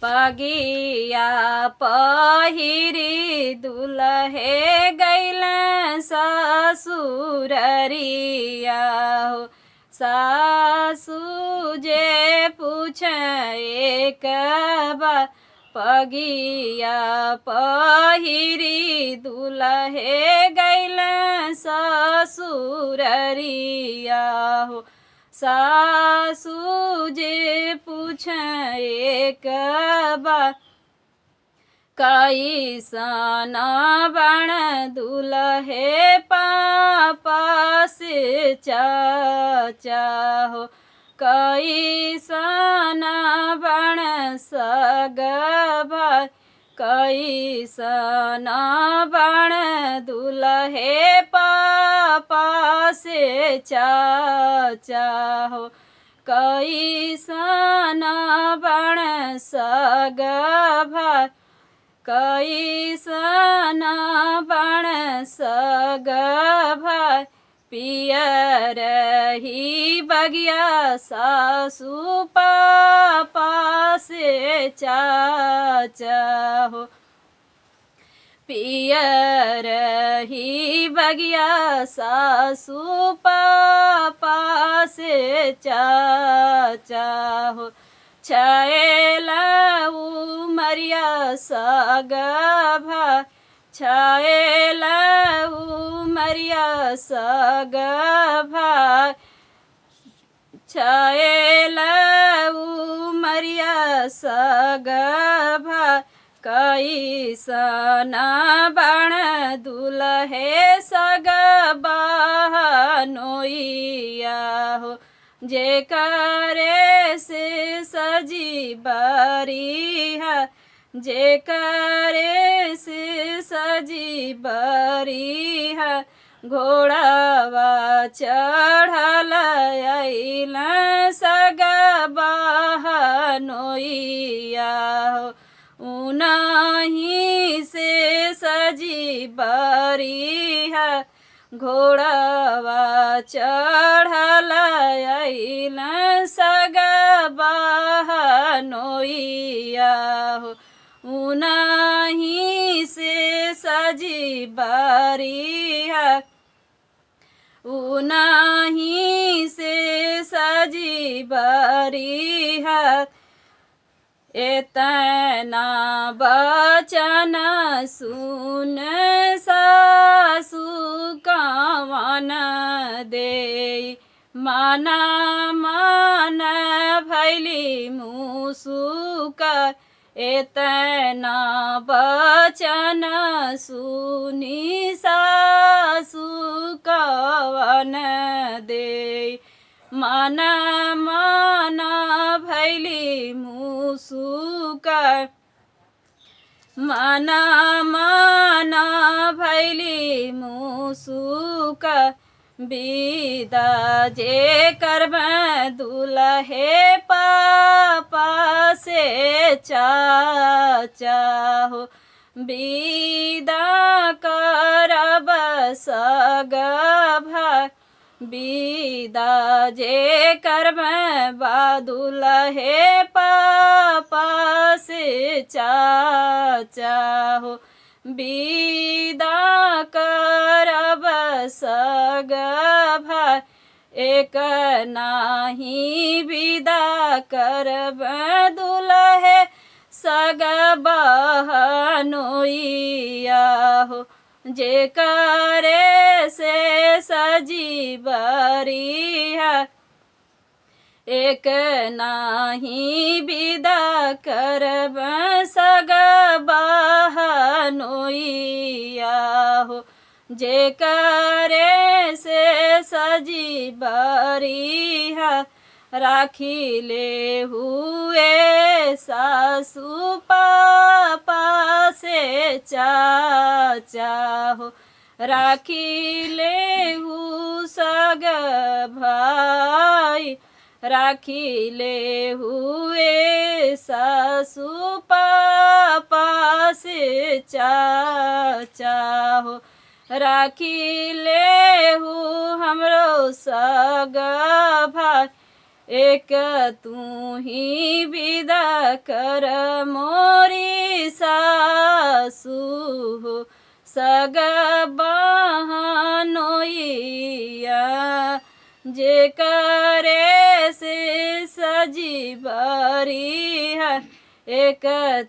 पगिया पहिरी दुलहे गैल ससुररिया हो। सासु जे पूछ एक बार पगिया पहिरी दुलहे गैल ससुररिया हो। सासु जे पूछ एक बार कैसन बण दुलहे पापा से चाचा हो। कैसन बण सग भाई कैसन बण दुलहे पापा से चाचा हो। कैसन बण सग भाई कैसन बण सग भाई पियर ही बगिया सासु पापा से चाचा हो। पियर ही बगिया सासु पापा से चाचा हो। छैला उमरिया सग भाई छैला उमरिया सग भाई छैला उमरिया सग भाई कैसन बण दुलहे सग बहनोइया हो। जे करे से सजी बरिहा जे करे से सजी बरिहा घोड़ावा चढ़ल अइल सग बहनोइया हो। उनही से सजी बरिहा घोड़ावा चढ़ल अइल सग बहनोइया हो। उनही से सजी बरिहा उनही से सजी बरिहा एतना बचन सुन सासु कवन दे माना मान भैली मुसुक। एतना बचन सुनी सासु कवन दे माना मान भैली मुसुक। माना मान भैली मुसुक। विदा जे करब दुलहे पापा से चाचा हो। विदा करब सग भाई विदा जे करब दुलहे पापा से चाचा हो। विदा करब सग भाई एक नाही विदा करब दुलहे सग बहनोइया हो। जे करे से सजी बरिहा एक नाही विदा करब सग बहनोइया हो। जे करे से सजी बरिहा राखी ले हुए सासु पापा से चाचा हो। राखी ले हु सग भाई राखी ले हुए सासु पापा से चाचा हो। राखी ले हु हमरो सग भाई एक तू ही विदा कर मोरी सासु हो सग बहनोइया जे करे से सजी बरी है एक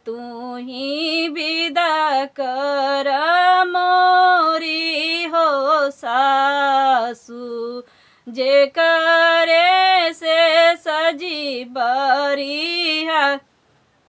तू ही विदा कर मोरी हो सासु जे करे से सजी बरी है